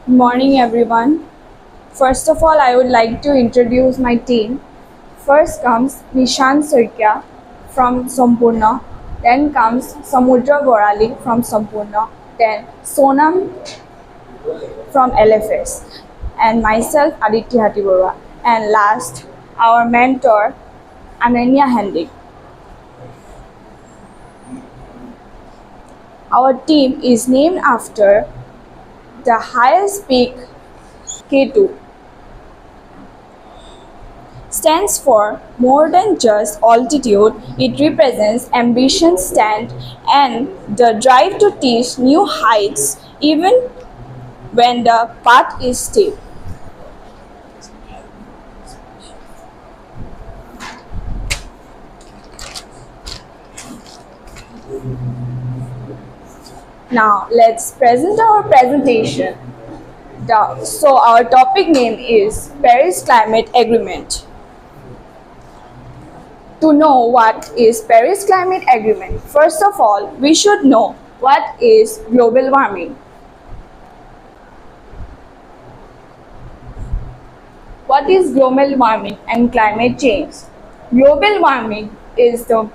Morning, everyone. First of all, I would like to introduce my team. First comes Nishant from Sampurna. Then comes Samudra from Sampurna. Then Sonam from LFS. And myself, Aditi. And last, our mentor, Ananya Hendik. Our team is named after the highest peak K2 stands for more than just altitude. It represents ambition, stand, and the drive to teach new heights even when the path is steep. Now let's present our presentation. So our topic name is Paris Climate Agreement. To know what is Paris Climate Agreement, first of all, we should know what is global warming. What is global warming and climate change? Global warming is the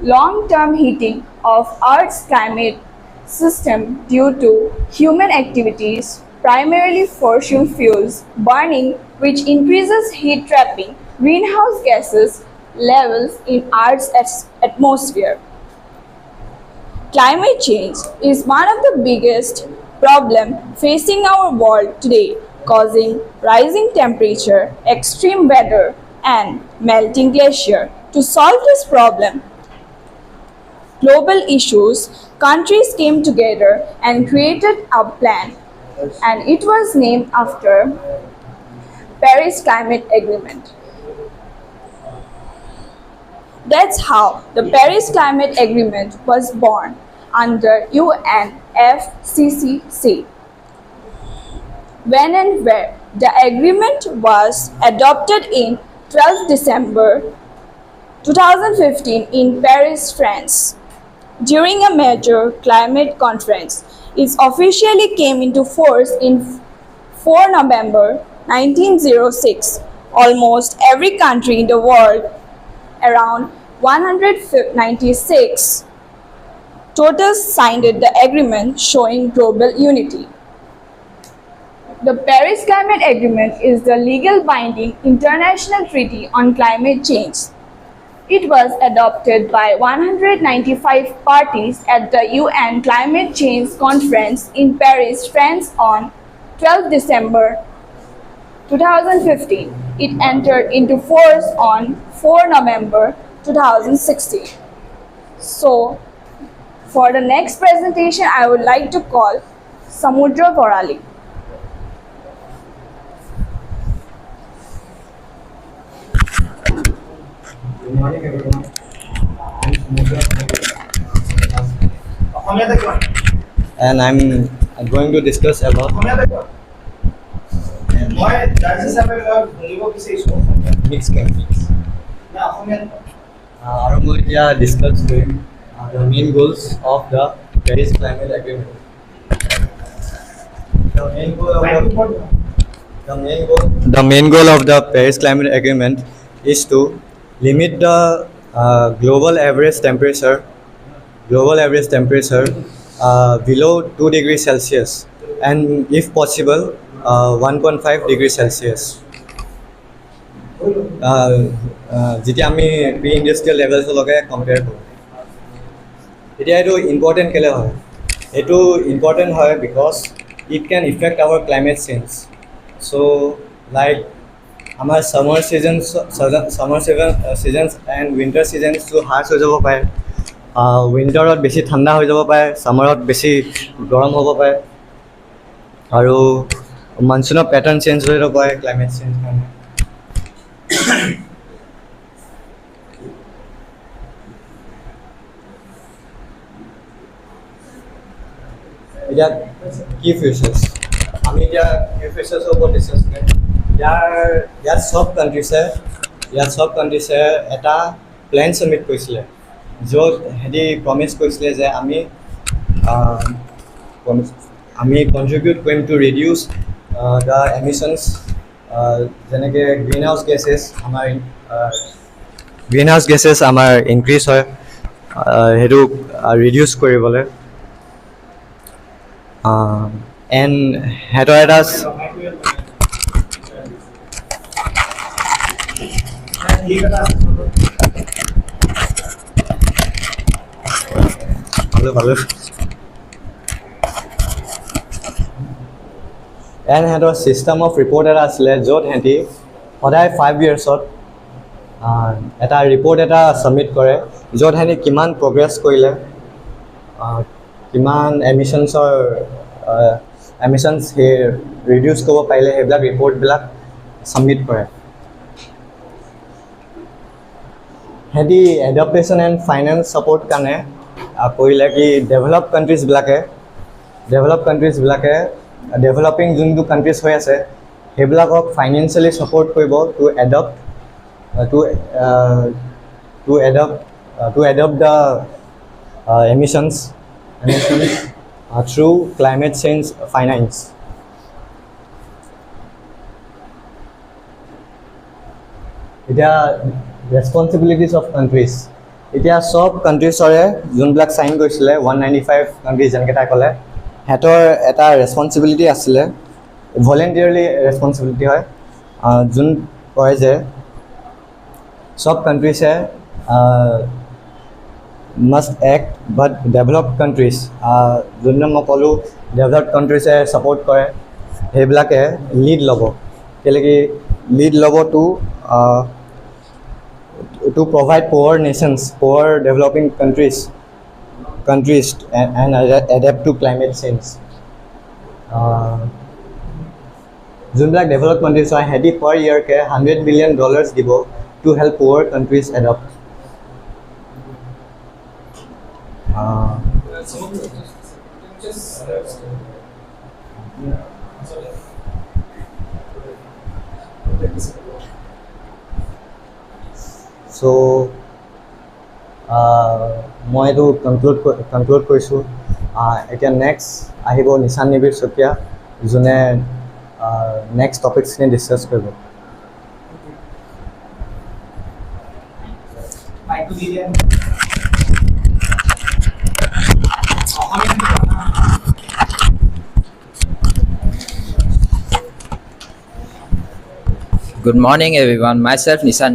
long-term heating of Earth's climate system due to human activities, primarily fossil fuels burning, which increases heat trapping greenhouse gases levels in Earth's atmosphere. Climate change is one of the biggest problems facing our world today, causing rising temperature, extreme weather, and melting glacier. To solve this problem, global issues, countries came together and created a plan, and it was named after Paris Climate Agreement. That's how the Paris Climate Agreement was born under UNFCCC. When and where? The agreement was adopted in 12 December 2015 in Paris, France. During a major climate conference, it officially came into force in 4 November 1906. Almost every country in the world, around 196 total, signed the agreement, showing global unity. The Paris Climate Agreement is the legal binding international treaty on climate change. It was adopted by 195 parties at the UN Climate Change Conference in Paris, France on 12 December 2015. It entered into force on 4 November 2016. So, for the next presentation, I would like to call Samudra Vorali. Good morning, everyone. I'm Samudra, and I'm going to discuss about mixed campaigns. আৰু মই এতিয়া discuss কৰিম the main goals of the Paris Climate Agreement. The main goal of the Paris Climate Agreement is to limit the global average temperature below 2 degrees Celsius and if possible 1.5 degrees Celsius. যেতিয়া আমি pre industrial লেভেলছলৈকে compare কৰোঁ, এতিয়া এইটো important কেলৈ হয়? এইটো important হয় because it can effect our climate change. So' like আমাৰ ছামাৰ ছিজনছ এণ্ড উইণ্টাৰ ছিজনছটো হাৰ্চ হৈ যাব পাৰে. উইণ্টাৰত বেছি ঠাণ্ডা হৈ যাব পাৰে, ছামাৰত বেছি গৰম হ'ব পাৰে, আৰু মনচুনৰ পেটাৰ্ণ চেঞ্জ হৈ যাব পাৰে ক্লাইমেট চেঞ্জ কাৰণে. এতিয়া কি ফিউচাৰ্ছ? আমি এতিয়া কি ফিউচাৰ্ছৰ ওপৰত ডিছকাছ কৰিম. ইয়াত চব কাণ্ট্ৰিছে এটা প্লেন ছাবমিট কৰিছিলে, য'ত সিহঁতি প্ৰমিছ কৰিছিলে যে আমি কণ্ট্ৰিবিউট কৰিম টু ৰিডিউচ দ্য এমিশ্যনছ যেনেকৈ গ্ৰীণ হাউচ গেছেছ আমাৰ ইনক্ৰিজ হয় সেইটো ৰিডিউচ কৰিবলৈ এণ্ড সিহঁতৰ এটা ভালো এণ্ড সিহঁতৰ ছিষ্টেম অফ ৰিপৰ্ট এটা আছিলে য'ত সিহঁতি সদায় 5 yearsত এটা ৰিপৰ্ট এটা ছাবমিট কৰে য'ত সিহঁতি কিমান প্ৰগ্ৰেছ কৰিলে কিমান এমিশ্যনছ সেই ৰিডিউচ কৰিব পাৰিলে সেইবিলাক ৰিপৰ্টবিলাক ছাবমিট কৰে সিহঁতি এডাপ্টেশ্যন এণ্ড ফাইনেন্স ছাপৰ্ট কাৰণে কৰিলে কি ডেভেলপ কাণ্ট্ৰিজবিলাকে ডেভেলপিং যোনটো কাণ্ট্ৰিজ হৈ আছে সেইবিলাকক ফাইনেন্সিয়েলি ছাপৰ্ট কৰিব to adopt the emissions through climate change finance. এতিয়া ৰেছপনচিবিলিটিজ অফ কাণ্ট্ৰিজ এতিয়া চব কাণ্ট্ৰিজৰে যোনবিলাক চাইন কৰিছিলে 195 কাণ্ট্ৰিজ যেনেকৈ তাই ক'লে সিহঁতৰ এটা ৰেছপনচিবিলিটি আছিলে ভলেণ্টিয়াৰলি ৰেছপনচিবিলিটি হয় যোন কয় যে চব কাণ্ট্ৰিজে must act but developed countries যোনটো মই ক'লোঁ ডেভেলপড কাণ্ট্ৰিজে ছাপৰ্ট কৰে সেইবিলাকে লিড ল'ব কেলৈ কি লিড ল'ব to provide poor nations, poor developing countries and adapt to climate change. যোনবিলাক ডেভেলপড কাণ্ট্ৰিজ হয় সিহঁতি per yearকে $100 billion দিব to help poor countries adopt. So মই এইটো কনক্লুড কৰিছোঁ এতিয়া নেক্সট আহিব নিশান নিবিৰ শইকীয়া যোনে নেক্সট টপিকছখিনি ডিছকাছ কৰিব Good morning everyone, myself Nishant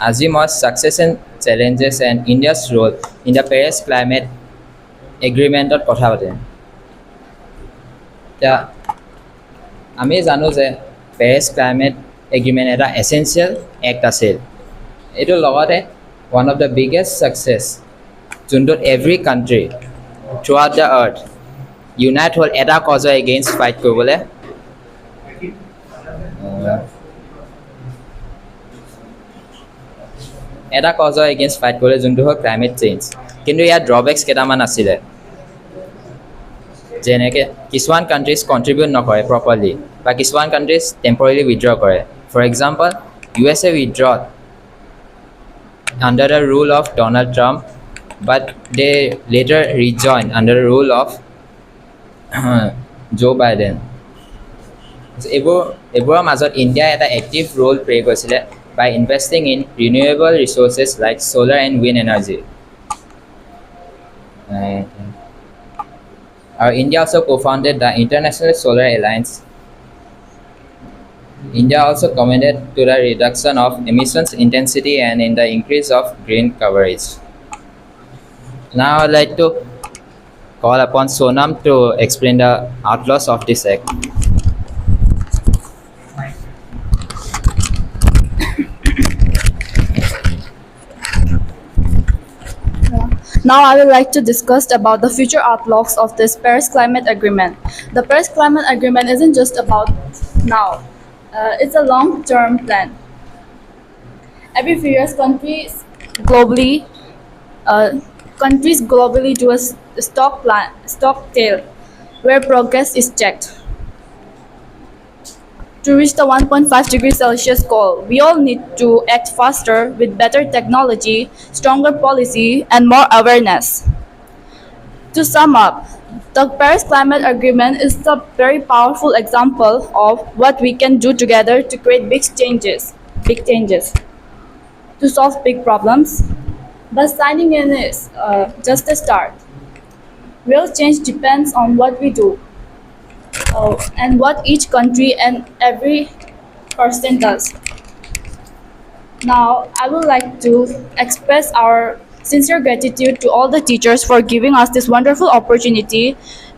আজি মই success and challenges and India's role in the Paris Climate Agreementত কথা পাতিম এতিয়া আমি জানো যে Paris Climate Agreement এটা essential act আছিল এইটো লগতে one of the biggest success যোনটোত every country throughout the earth unite হ'ল এটা cause against fight কৰিবলৈ এটা কজ এগেইনষ্ট ফাইট কৰিলে যোনটো হ'ল ক্লাইমেট চেঞ্জ কিন্তু ইয়াৰ ড্ৰবেক্স কেইটামান আছিলে যেনেকৈ কিছুমান কাণ্ট্ৰিজ কণ্ট্ৰিবিউট নকৰে প্ৰপাৰলি বা কিছুমান কাণ্ট্ৰিজ টেম্পৰেলি উইথড্ৰ কৰে for example USA withdraw under the rule of Donald Trump but they later rejoin under the rule of Joe Biden এইবোৰৰ মাজত ইণ্ডিয়াই এটা এক্টিভ ৰোল প্লে কৰিছিলে by investing in renewable resources like solar and wind energy. India also co-founded the International Solar Alliance. India also committed to the reduction of emissions intensity and in the increase of green coverage. Now I'd like to call upon Sonam to explain the outlaws of this act. Now I would like to discuss about the future outlooks of this Paris Climate Agreement. The Paris Climate Agreement isn't just about now. It's a long-term plan. Every few years, countries globally do a stock tale where progress is checked. To reach the 1.5 degrees Celsius goal, we all need to act faster with better technology, stronger policy, and more awareness. To sum up, the Paris Climate Agreement is a very powerful example of what we can do together to create big changes, to solve big problems. But signing in is just a start. Real change depends on what we do and what each country and every person does. Now, I would like to express our sincere gratitude to all the teachers for giving us this wonderful opportunity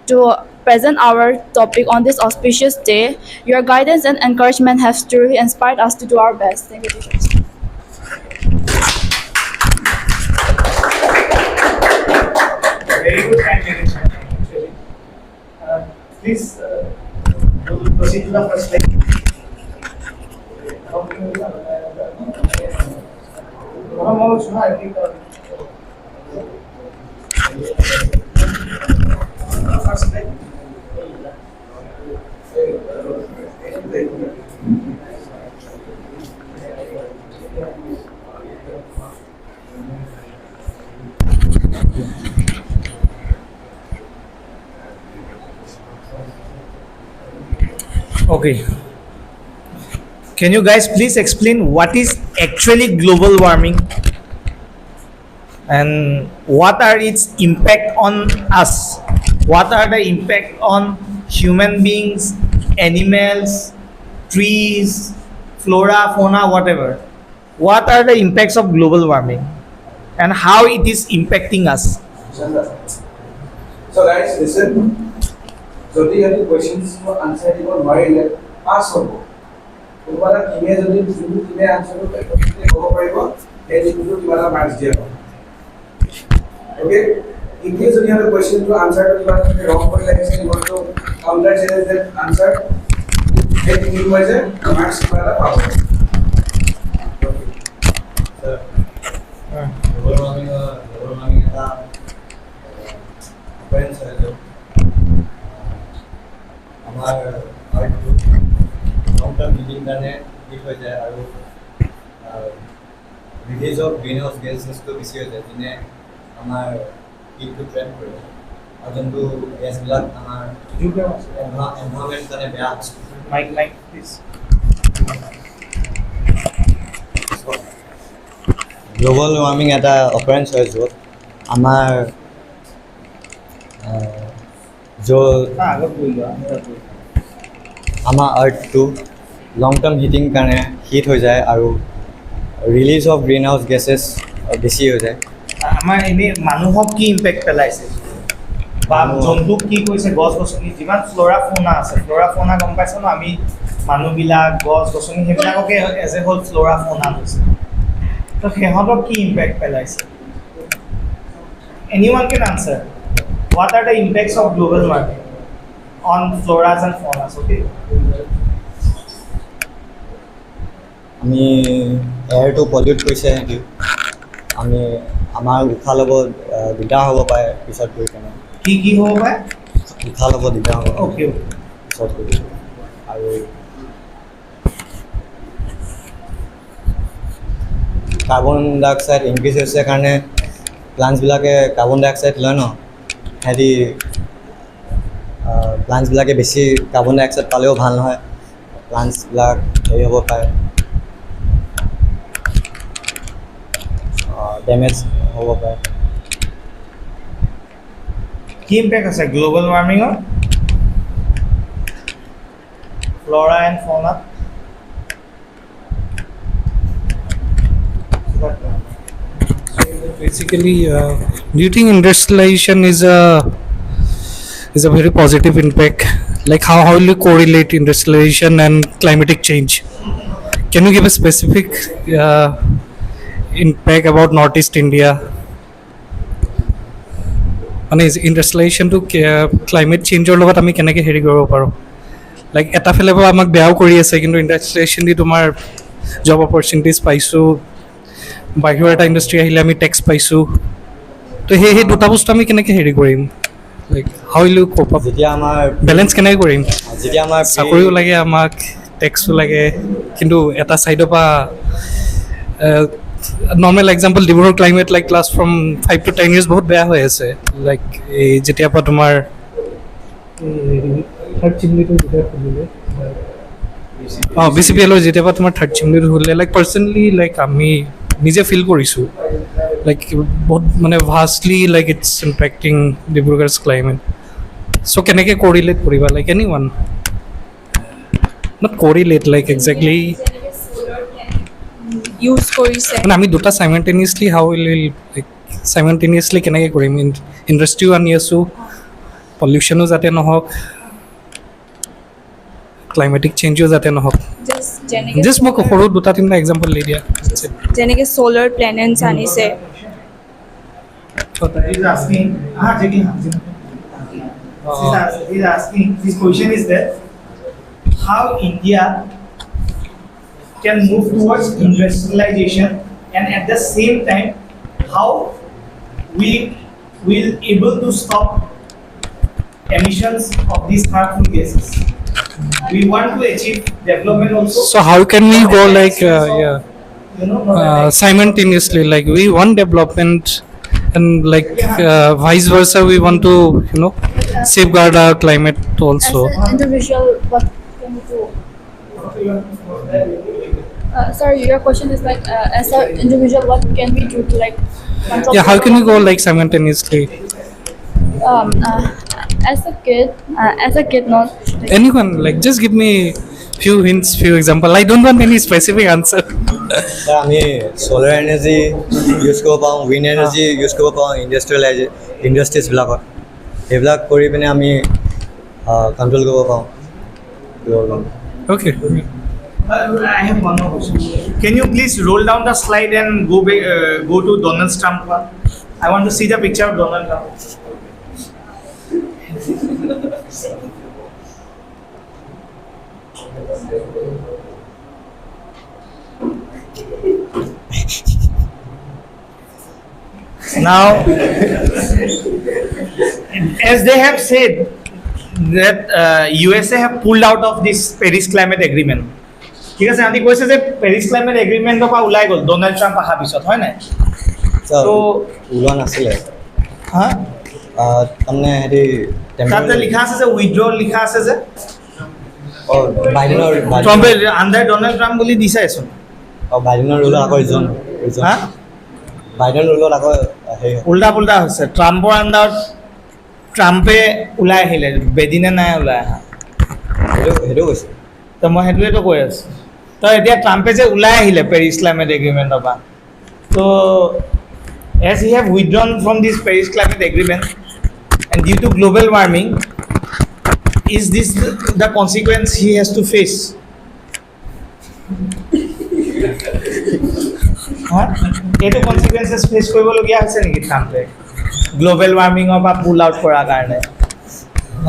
to present our topic on this auspicious day. Your guidance and encouragement have truly inspired us to do our best. Thank you, teachers. Very good time management, actually. Please proceed to the first slide. First slide. Okay. Can you guys please explain what is actually global warming and what are its impact on us? What are the impact on human beings, animals, trees, flora, fauna, whatever? What are the impacts of global warming and how it is impacting us? So guys, listen. যদি আমি কোৱেশ্চনছ answer দিব নোৱাৰিলে পাছ হ'ব কোনোবা এটা টিমে যদি যোনটো টিমে আনসাৰটো perfectly ক'ব পাৰিব সেই টিমটো কিবা এটা মাৰ্কছ দিয়া হ'ব ওকে ইনকেছ যদি আমি কোৱেশ্চনটো আনসাৰটো কিবা এটা ৰং কৰি লাগিছে ইউটো কাউন্টাৰ চেঞ্জ দ্যাট আনসাৰ সেই টিমটো হৈছে মাৰ্কছ কিবা এটা পাব global warming এটা পয়েন্ট আছে আমাৰ আৰ্টটো লং টাৰ্ম হিটিং কাৰণে ঠিক হৈ যায় আৰু ৰিলিজ অফ গ্ৰীণ হাউচ গেছটো বেছি হৈ যায় যেনে আমাৰ হিটটো ট্ৰেপ কৰে আৰু যোনটো গেছবিলাক আমাৰ এনভাইৰনমেণ্ট কাৰণে বেয়া Mic please. গ্লোবাল ৱাৰ্মিং এটা অকাৰেঞ্চ হয় য'ত আমাৰ আমাৰ আৰ্থটো লং টাৰ্ম হিটিং কাৰণে হিট হৈ যায় আৰু release of green house gases বেছি হৈ যায় আমাৰ এনে মানুহক কি ইম্পেক্ট পেলাইছে বা জন্তুক কি কৈছে গছ গছনি যিমান ফ্লৰা ফৌনা আছে ফ্লৰা ফৌনা গম পাইছে ন আমি মানুহবিলাক গছ গছনি সেইবিলাককে এজ এ হোল ফ্লৰা ফৌনা লৈছে তো সিহঁতক কি ইম্পেক্ট পেলাইছে anyone can answer what are the impacts of global warming on floras and faunas okay আমি এয়াৰটো পলিউট কৰিছে সিহঁতি আমি আমাৰ উশাহ ল'ব দিগদাৰ হ'ব পাৰে পিছত গৈ কেনে কি হ'ব পাৰে উশাহ ল'ব দিগদাৰ হ'ব okay পিছত গৈ আৰু কাৰ্বন ডাই অক্সাইড ইনক্ৰিজ হৈছে কাৰণে প্লাণ্টছবিলাকে কাৰ্বন ডাই অক্সাইড লয় ন সিহঁতি প্লাণ্টছবিলাকে বেছি কাৰ্বন ডাই অক্সাইড পালেও ভাল নহয় প্লাণ্টছবিলাক হেৰি হ'ব পাৰে ডেমেজ হ'ব পাৰে কি ইম্পেক্ট আছে গ্লোবাল ৱাৰ্মিঙৰ flora and fauna Basically, do you think industrialization is a very positive impact? Like how will you correlate industrialization and climatic change? Can you give a specific impact about Northeast India? And is industrialization to climate change or লগত আমি কেনেকৈ হেৰি কৰিব পাৰোঁ like এটা ফালৰ পৰা আমাক বেয়াও কৰি আছে কিন্তু ইণ্ডাষ্ট্ৰিয়েলাইজেশ্যন দি তোমাৰ জব অপৰচুনিটিজ পাইছোঁ বাহিৰৰ এটা ইণ্ডাষ্ট্ৰি আহিলে আমি টেক্স পাইছোঁ তো সেই দুটা বস্তু আমি কেনেকৈ হেৰি কৰিম like how will you cope up যেতিয়া আমাৰ বেলেঞ্চ কেনেকৈ কৰিম যেতিয়া আমাৰ চাকৰিও লাগে আমাক টেক্সো লাগে কিন্তু এটা ছাইডৰ পৰা normal example Dibrugarh climate like last from 5 to 10 years বহুত বেয়া হৈ আছে লাইক এই যেতিয়াৰ পৰা তোমাৰ থাৰ্ড চিমনিটো যেতিয়া খুলিলে BCPLৰ যেতিয়াৰ পৰা তোমাৰ থাৰ্ড চিমনিটো খুলিলে লাইক পাৰ্চনেলি লাইক আমি নিজে ফিল কৰিছোঁ লাইক বহুত মানে vastly like it's impacting Dibrugarh's climate so' কেনেকৈ কৰিলেট কৰিবা লাইক এনি ওৱান নট কৰিলেট লাইক একজেক্টলি ইউজ কৰিছে মানে আমি দুটা চাইমেলটেনিয়াছলি হাউ উইল লাইক চাইমেলটেনিয়াছলি কেনেকৈ কৰিম ইণ্ডাষ্ট্ৰিও আনি আছোঁ পলিউশ্যনো যাতে নহওক ক্লাইমেটিক চেঞ্জো যাতে নহওক জাষ্ট মোক সৰু দুটা তিনিটা এক্সাম্পল দি দিয়া যেনেকৈ ছ'লাৰ প্লেনেটছ আনিছে He's asking, he's asking, his question is that how India can move towards industrialization and at the same time how we will able to stop emissions of these harmful gases. We want to achieve development also. so how can we go like You know, not like- simultaneously like we want development and like vice versa we want to safeguard our climate also As an individual, what can we do? Sorry, your question is like, as an individual, what can we do to like control? yeah how can we go like simultaneously Um, as a kid, not. Like, anyone like just give me few hints few example I don't want any specific answer আমি চ'লাৰ energy use কৰিব পাৰোঁ window energy use কৰিব পাৰোঁ ইণ্ডাষ্ট্ৰিজবিলাকত সেইবিলাক কৰি পিনে আমি control কৰিব পাৰোঁ okay I have one more question. Can you please roll down the slide and go to Donald Trump one? I want to see the picture of Donald Trump. Now, as they have said that USA have pulled out of this Paris Climate Agreement. ঠিক আছে আমি কৈছে যে Paris climate এগ্ৰিমেণ্টৰ পৰা ওলাই গ'ল Donald Trump অহাৰ পিছত হয় নাই ওলোৱা নাছিলে হা তাৰমানে হেৰি তাত যে লিখা আছে যে উইথড্ৰ লিখা আছে যে বাইডেনৰ ট্ৰাম্পে আণ্ডাৰ ডনাল্ড ট্ৰাম্প বুলি দিছাইচোন বাইডেনৰ ৰুলত আকৌ ইজন হা বাইডেন ৰুলত আকৌ হেৰি উল্টা পুল্টা হৈছে ট্ৰাম্পৰ আণ্ডাৰত ট্ৰাম্পে ওলাই আহিলে বেদিনে নাই ওলাই অহা সেইটো কৈছে তো মই সেইটোৱেতো কৈ আছোঁ তো এতিয়া ট্ৰাম্পে যে ওলাই আহিলে পেৰিছ ক্লাইমেট এগ্ৰিমেণ্টৰ পৰা তো as he have withdrawn from this Paris climate agreement and due to global warming is this the consequence he has to face এইটো কনচিকুৱেঞ্চেছ ফেচ কৰিবলগীয়া হৈছে নেকি ট্ৰাম্পে গ্ল'বেল ৱাৰ্মিঙৰ পৰা পুল আউট কৰাৰ কাৰণে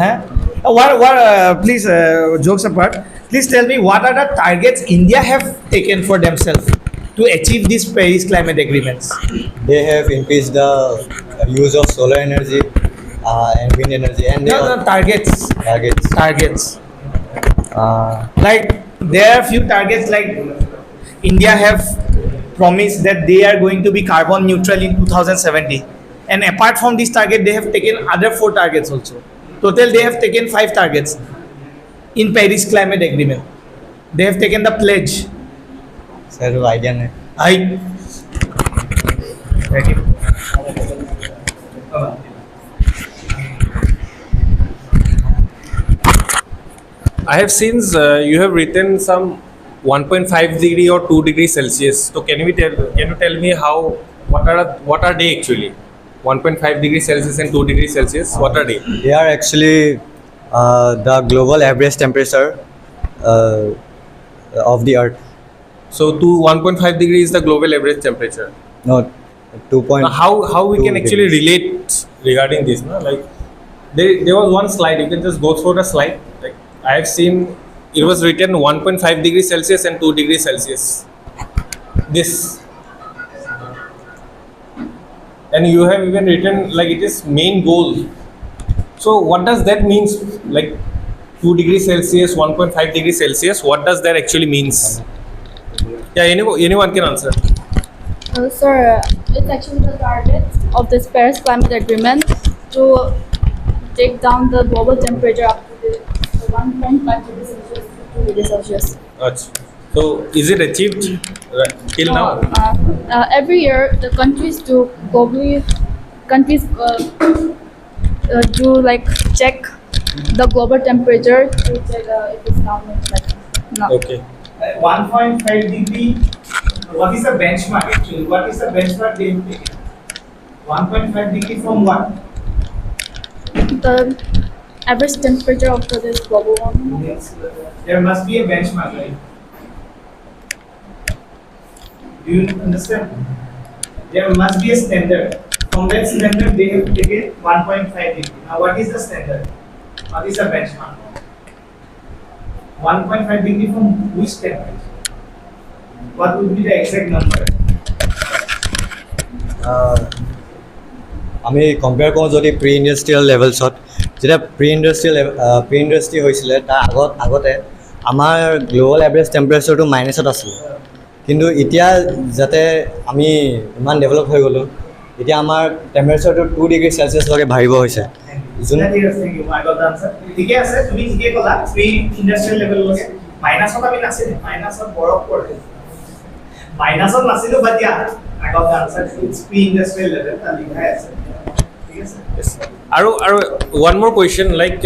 hey please jokes apart please tell me what are the targets India have taken for themselves to achieve these Paris climate agreements? They have increased the use of solar energy and wind energy and No, targets. targets. Like there are few targets like India have promised that they are going to be carbon neutral in 2070 and apart from this target they have taken other 4 targets also. Total they have taken 5 targets in Paris climate agreement. They have taken the pledge. Sir, idea nahi. Thank you. I have seen you have written some 1.5 degree or 2 degree Celsius. So can you tell me what are they actually? 1.5 degree Celsius and 2 degree Celsius. What are they? They are actually the global average temperature of the earth. So 1.5 degree is the global average temperature. No, 2. Now how we can actually relate regarding this? No? Like there was one slide. You can just go through the slide. Like I have seen, it was written 1.5 degrees Celsius and 2 degrees Celsius. This. And you have even written like it is main goal. So what does that mean? Like 2 degrees Celsius, 1.5 degrees Celsius. What does that actually means? Yeah, anyone can answer. Sir, it's actually the target of this Paris Climate Agreement to take down the global temperature up to the 1.5 degrees Celsius to 2 degrees Celsius. Achha. So is it achieved till now? Every year, the countries do globally countries do like check the global temperature to check if it's down or like no. Okay. 1.5 degree. What is the benchmark actually? What is the benchmark they have taken? 1.5 degree from what? The average temperature of this global warming. Yes. There must be a benchmark, right? Do you understand? There must be a standard. From that standard, they have taken 1.5 degree. Now, what is the standard? What is the benchmark? 1.5 degree from which temperature? What would be the exact number? আমি compare কৰোঁ যদি pre industrial লেভেলছত যেতিয়া pre industry হৈছিলে তাৰ আগতে আমাৰ global average টেম্পাৰেচাৰটো মাইনাছত আছিলে কিন্তু এতিয়া যাতে আমি ইমান ডেভেলপ হৈ গ'লোঁ এতিয়া আমাৰ টেম্পাৰেচাৰটো 2 ডিগ্ৰী চেলচিয়াছলৈকে বাঢ়িব হৈছে ঠিকে আছে তুমি ঠিকে ক'লা প্ৰি ইণ্ডাষ্ট্ৰিয়েল লেভেললৈকে মাইনাছত আমি নাছিলে মাইনাছত বৰফ পৰে মাইনাছত নাছিলো but yeah I got the answer. It's pre-industrial level. Yes. Aru, one more question. Like,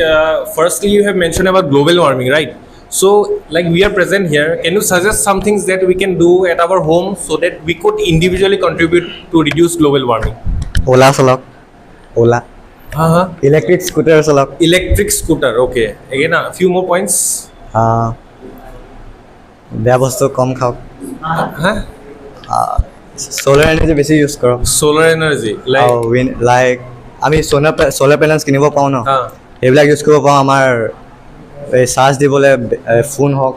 firstly, you have mentioned about global warming, right? So, like, we are present here. Can you suggest some things that we can do at our home so that we could individually contribute to reduce global warming? Ola salak. Ola. Electric scooter salak. Electric scooter. Okay. Again, a few more points. বেয়া বস্তু কম খাওক solar energy বেছি use কৰক Solar energy. Like আমি solar panels কিনিব পাওঁ ন এইবিলাক use কৰিব পাওঁ আমাৰ এই চাৰ্জ দিবলৈ ফোন হওক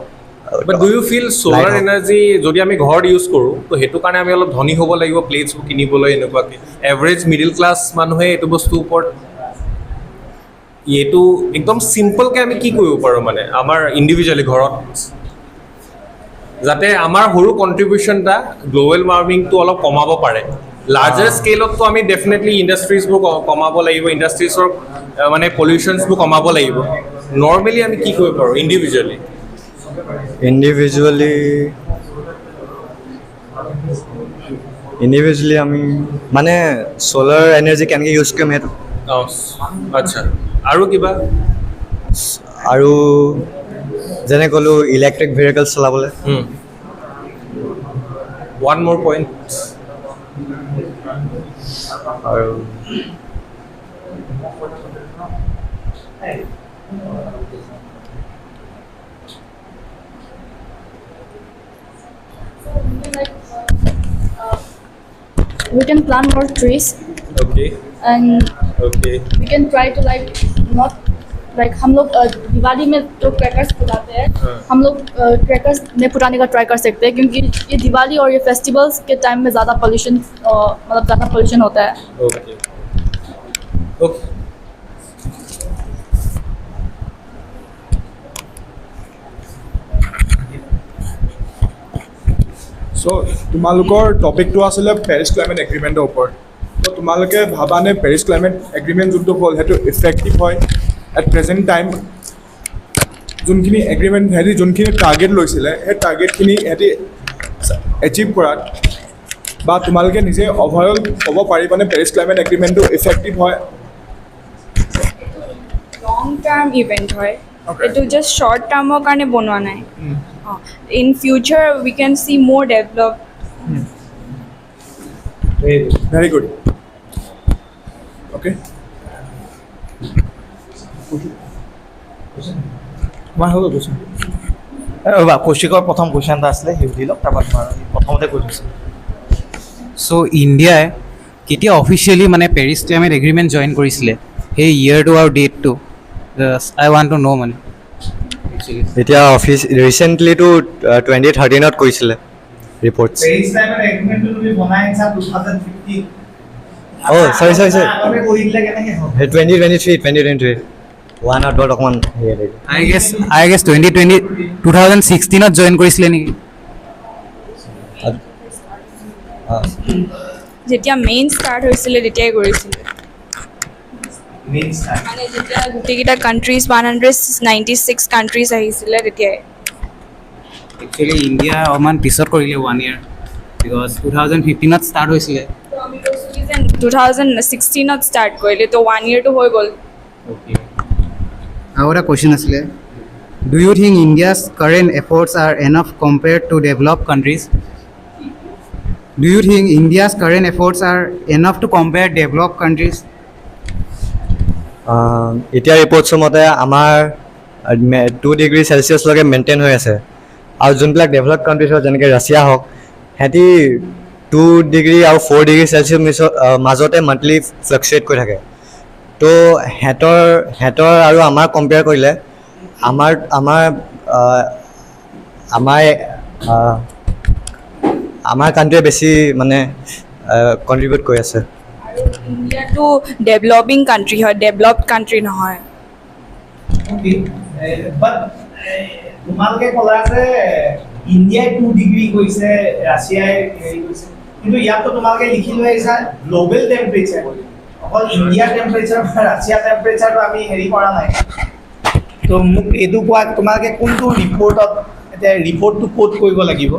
But do you feel solar energy যদি আমি ঘৰত ইউজ কৰোঁ তো সেইটো কাৰণে আমি অলপ ধনী হ'ব লাগিব প্লেটছবোৰ কিনিবলৈ এনেকুৱাকৈ এভাৰেজ মিডিল ক্লাছ মানুহে এইটো বস্তুৰ ওপৰত এইটো একদম চিম্পলকৈ আমি কি কৰিব পাৰোঁ মানে আমাৰ ইণ্ডিভিজুৱেলি ঘৰত যাতে আমাৰ সৰু কণ্ট্ৰিবিউশ্যনটা গ্ল'বেল ৱাৰ্মিংটো অলপ কমাব পাৰে লাৰ্জাৰ স্কেলততো আমি ডেফিনেটলি ইণ্ডাষ্ট্ৰিজবোৰ কমাব লাগিব ইণ্ডাষ্ট্ৰিজৰ মানে পলিউশ্যনছবোৰ কমাব লাগিব নৰ্মেলি আমি কি কৰিব পাৰোঁ ইণ্ডিভিজুৱেলি আমি মানে solar energy কেনেকৈ ইউজ কৰিম সেইটো আচ্ছা আৰু কিবা আৰু যেনে ক'লোঁ ইলেক্ট্ৰিক ভেহিকল চলাবলৈ one more point আৰু We can plant more trees okay and we can try to like not like हम लोग दिवाली में जो क्रैकर्स फुलाते हैं हम लोग क्रैकर्स नहीं फुटाने का ट्राई कर सकते हैं क्योंकि ये दिवाली और ये फेस्टिवल्स के टाइम में ज़्यादा पोल्यूशन मतलब ज़्यादा पोल्यूशन होता है okay So, তোমালোকৰ টপিকটো আছিলে পেৰিছ ক্লাইমেট এগ্ৰিমেণ্টৰ ওপৰত তো তোমালোকে ভাবানে পেৰিছ ক্লাইমেট এগ্ৰিমেণ্ট যোনটো হ'ল সেইটো ইফেক্টিভ হয় এট প্ৰেজেণ্ট টাইম যোনখিনি এগ্ৰিমেণ্ট সিহঁতি যোনখিনি টাৰ্গেট লৈছিলে সেই টাৰ্গেটখিনি সিহঁতি এচিভ কৰাত বা তোমালোকে নিজে অভাৰঅল ক'ব পাৰিবানে পেৰিছ ক্লাইমেট এগ্ৰিমেণ্টটো ইফেক্টিভ হয় লং টাৰ্ম ইভেণ্ট হয় এইটো জাষ্ট শ্বৰ্ট টাৰ্মৰ কাৰণে বনোৱা নাই in future we can see more develop very good okay তোমাৰ হৈ গ'ল কোৱেশ্যন ৰ'বা কৌশিকৰ প্ৰথম কুৱেশ্যন এটা আছিলে সেই সুধি লওক তাৰপৰা তোমাৰ প্ৰথমতে কৈ দিছোঁ চ' ইণ্ডিয়াই কেতিয়া অফিচিয়েলি মানে পেৰিছ ক্লাইমেট এগ্ৰিমেণ্ট জইন কৰিছিলে সেই ইয়েৰটো আৰু ডেটটো আই ৱান্ট টু ন' মানে এতিয়া অফিচ ৰিচেণ্টলিটো 2013ত কৰিছিলে ৰিপৰ্টছ পেৰিছ ক্লাইমেট এগ্ৰিমেণ্টটো তুমি বনাই আছা 2015 sorry আগতে কৰি দিলে কেনেকৈ হ'ব 2023 ওৱান আউটত অকণমান আই গেছ 2016ত জইন কৰিছিলে নেকি যেতিয়া মেইন ষ্টাৰ্ট হৈছিলে তেতিয়াই কৰিছিলে Means that. মানে যেতিয়া গোটেইকেইটা কাণ্ট্ৰিজ 196 কাণ্ট্ৰিজ আহিছিলে তেতিয়াই একচুৱেলি ইণ্ডিয়া অকণমান পিছত কৰিলে 1 year বিকজ 2015ত ষ্টাৰ্ট হৈছিলে তো আমি কৈছোঁ কি যে 2016ত ষ্টাৰ্ট কৰিলে তো 1 yearটো হৈ গ'ল Okay. আৰু এটা কুৱেশ্যন আছিলে do you think India's current efforts are enough compared to develop countries do you think India's current efforts are enough to compare develop countries এতিয়া ৰিপৰ্টছৰ মতে আমাৰ 2 ডিগ্ৰী চেলচিয়াছলৈকে মেইনটেইন হৈ আছে আৰু যোনবিলাক ডেভেলপ কাণ্ট্ৰিজ হয় যেনেকৈ ৰাছিয়া হওক সিহঁতি 2 ডিগ্ৰী আৰু 4 ডিগ্ৰী চেলচিয়াছ মাজতে মান্থলি ফ্লাকচুৱেট কৰি থাকে তো সিহঁতৰ আৰু আমাৰ কম্পেয়াৰ কৰিলে আমাৰ আমাৰ আমাৰ আমাৰ কাণ্ট্ৰিয়ে বেছি মানে কণ্ট্ৰিবিউট কৰি আছে আৰু ইণ্ডিয়াটো ডেভেলপিং কাণ্ট্ৰি হয় ডেভেলপড কাণ্ট্ৰি নহয় Okay. But তোমালোকে ক'লা যে ইণ্ডিয়াই 2 ডিগ্ৰী গৈছে ৰাছিয়াই হেৰি গৈছে কিন্তু ইয়াততো তোমালোকে লিখি লৈ আহিছা গ্লোবেল টেম্পাৰেচাৰ অকল ইণ্ডিয়াৰ টেম্পাৰেচাৰ বা ৰাছিয়া টেম্পাৰেচাৰটো আমি হেৰি কৰা নাই তো মোক এইটো কোৱা তোমালোকে কোনটো ৰিপৰ্টত এতিয়া ৰিপৰ্টটো ক'ত কৰিব লাগিব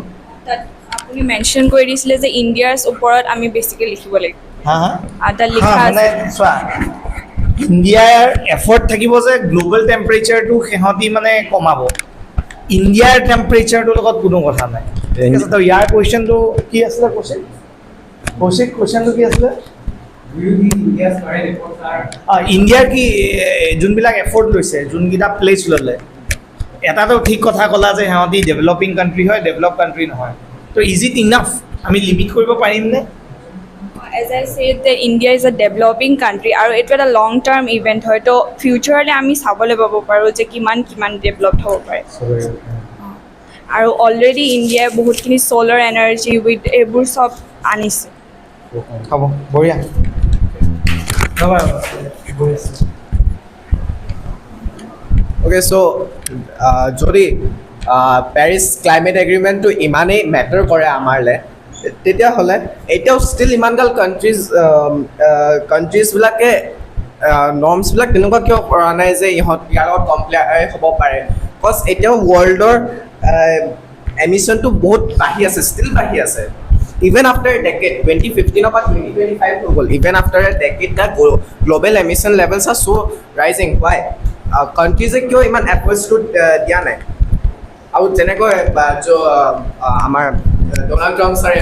তাত আপুনি মেনশ্যন কৰি দিছিলে যে ইণ্ডিয়াৰ ওপৰত আমি বেছিকৈ লিখিব লাগিব হা হা আৰু তাত লিখা মানে আছে চোৱা ইণ্ডিয়াৰ এফৰ্ট থাকিব যে গ্লোবেল টেম্পাৰেচাৰটো সিহঁতি মানে কমাব ইণ্ডিয়াৰ টেম্পাৰেচাৰটোৰ লগত কোনো কথা নাই ঠিক আছে তো ইয়াৰ কুৱেশ্যনটো কি আছিলে কুৱেশ্যনটো কি আছিলে ইণ্ডিয়াৰ কি যোনবিলাক এফৰ্ট লৈছে যোনকেইটা প্লেচ ল'লে এটাতো ঠিক কথা ক'লা যে সিহঁতি ডেভেলপিং কাণ্ট্ৰি হয় ডেভেলপ কাণ্ট্ৰি নহয় তো ইজ ইট ইনাফ আমি লিমিট কৰিব পাৰিমনে As I said that India is a developing country আৰু এইটো এটা লং টাৰ্ম ইভেণ্ট হয় তো ফিউচাৰলৈ আমি চাবলৈ পাব পাৰোঁ যে কিমান ডেভেলপড হ'ব পাৰে আৰু অলৰেডি ইণ্ডিয়াই বহুতখিনি ছ'লাৰ এনাৰ্জি উইথ এইবোৰ চব আনিছে হ'ব বঢ়িয়া Okay, so যদি পেৰিছ ক্লাইমেট এগ্ৰিমেণ্টটো ইমানেই মেটাৰ কৰে আমাৰলৈ তেতিয়াহ'লে এতিয়াও ষ্টিল ইমানগাল কাণ্ট্ৰিজবিলাকে নৰ্মছবিলাক তেনেকুৱা কিয় কৰা নাই যে ইহঁত ইয়াৰ লগত কমপ্লাই হ'ব পাৰে বিকজ এতিয়াও ৱৰ্ল্ডৰ এমিশ্যনটো বহুত বাঢ়ি আছে ষ্টিল বাঢ়ি আছে ইভেন আফটাৰ ডেকেড 2015 পৰা 2025 হৈ গ'ল even after a decade the global emission levels are so' rising why কাণ্ট্ৰিজে কিয় ইমান এফৰ্টছটো দিয়া নাই আৰু যেনেকৈ আমাৰ ডনাল্ড ট্ৰাম্প ছাৰে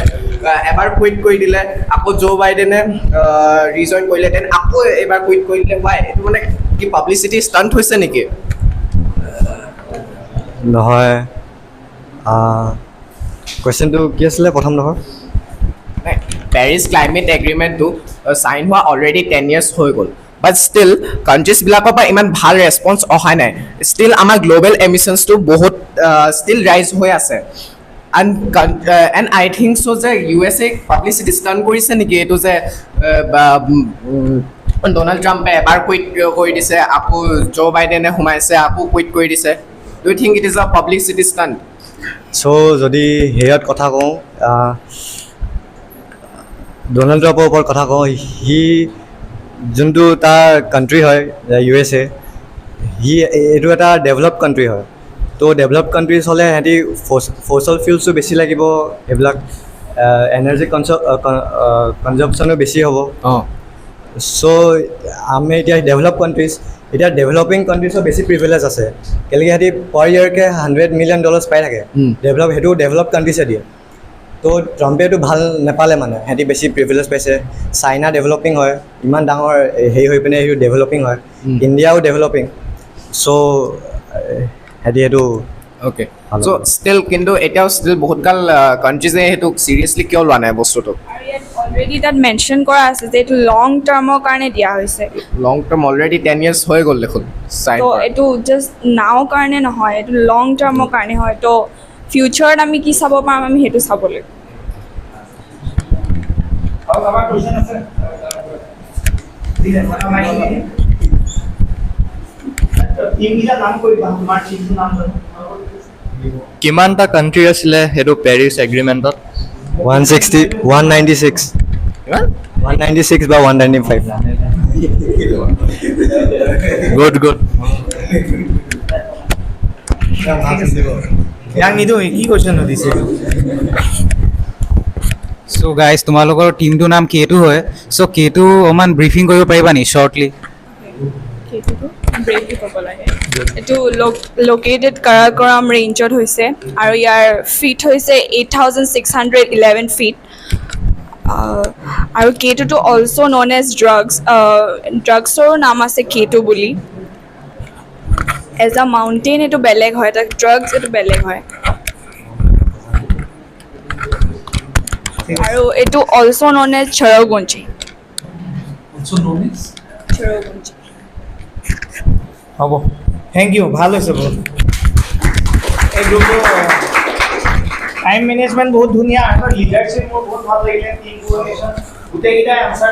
এবাৰ কুইট কৰি দিলে আকৌ জো বাইডেনে ৰিজইন কৰিলে দেন আকৌ এবাৰ কুইট কৰি দিলে ৱাই এইটো মানে কি পাব্লিচিটি ষ্টাণ্ট হৈছে নেকি নহয় কুৱেশ্যনটো কি আছিলে প্ৰথম নহয় পেৰিছ ক্লাইমেট এগ্ৰিমেণ্টটো চাইন হোৱা অলৰেডি 10 years হৈ গ'ল বাট ষ্টিল কাণ্ট্ৰিজবিলাকৰ পৰা ইমান ভাল ৰেছপন্স অহা নাই ষ্টিল আমাৰ গ্ল'বেল এমিশ্যনছটো বহুত ষ্টিল ৰাইজ হৈ আছে এণ্ড আই থিংক চ' যে USA পাব্লিচিটি ষ্টাণ্ট কৰিছে নেকি এইটো যে ডনাল্ড ট্ৰাম্পে এবাৰ কুইট কৰি দিছে আকৌ জো বাইডেনে সোমাইছে আকৌ কুইট কৰি দিছে do you think it is a publicity stunt so' যদি হেৰিয়ত কথা কওঁ ডনাল্ড ট্ৰাম্পৰ ওপৰত কথা কওঁ সি যোনটো তাৰ কাণ্ট্ৰি হয় USA এইটো এটা ডেভেলপ কাণ্ট্ৰি হয় তো ডেভেলপ কাণ্ট্ৰিজ হ'লে সিহঁতি ফচল ফিউলছো বেছি লাগিব এইবিলাক এনাৰ্জি কনজাম্পশ্যনো বেছি হ'ব চ' আমি এতিয়া ডেভেলপ কাণ্ট্ৰিজ এতিয়া ডেভেলপিং কাণ্ট্ৰিজৰ বেছি প্ৰিভিলেজ আছে কেলেকি সিহঁতি পাৰ ইয়েৰকৈ $100 million পাই থাকে সেইটো ডেভেলপ কাণ্ট্ৰিজে দিয়ে তো ট্ৰাম্পে এইটো ভাল নাপালে মানে সিহঁতি বেছি প্ৰিভিলেজ পাইছে চাইনা ডেভেলপিং হয় ইমান ডাঙৰ হেৰি হৈ পিনে সেইটো ডেভেলপিং হয় ইণ্ডিয়াও ডেভেলপিং চ' সিহঁতি সেইটো অ'কে চ' ষ্টিল কিন্তু এতিয়াও ষ্টিল বহুতগাল কাণ্ট্ৰিজে সেইটোক চিৰিয়াছলি কিয় লোৱা নাই বস্তুটো আৰু ইয়াত অলৰেডি তাত মেনশ্যন কৰা আছে যে এইটো লং টাৰ্মৰ কাৰণে দিয়া হৈছে লং টাৰ্ম অলৰেডি 10 years হৈ গ'ল দেখোন চাইন তো এইটো জাষ্ট নাও কাৰণে নহয় এইটো লং টাৰ্মৰ কাৰণে হয় তো ফিউচাৰত আমি কি চাব পাম আমি সেইটো চাব লাগিব আৰু আমাৰ কুৱেশ্যন আছে ঠিক আছে আমাৰ টিমকেইটা নাম কৰিবা তোমাৰ টিমটোৰ নাম জানো কিমানটা কাণ্ট্ৰি আছিলে সেইটো পেৰিছ এগ্ৰিমেণ্টত 160, 196. কিমান 196 বা 195. Good, good. ইয়াক নিদিওঁ কি কুৱেশ্যন সুধিছে চ' গাইজ তোমালোকৰ টিমটোৰ নাম কেটো হয় চ' কেটো অকণমান ব্ৰিফিং কৰিব পাৰিবা নি শ্বৰ্টলি ব্ৰেকলি ক'ব লাগে এইটো লোকেটেড কাৰাকোৰাম ৰেঞ্জত হৈছে আৰু ইয়াৰ ফিট হৈছে 8,611 ফিট আৰু কেটোটো অলছ' নন এজ ড্ৰাগছৰো নাম আছে কেটো বুলি এজ আ মাউণ্টেইন এইটো বেলেগ হয় এটা ড্ৰাগছ এইটো বেলেগ হয় আৰু এইটো also' known as Cherrapunji Cherrapunji হ'ব থেংক ইউ ভাল হৈছে বহুত এই গ্ৰুপটো টাইম মেনেজমেণ্ট বহুত ধুনীয়া আৰু লিডাৰশ্বিপ মোৰ বহুত ভাল লাগিলে টিম কোঅৰ্ডিনেশ্যন গোটেইকেইটাই আনচাৰ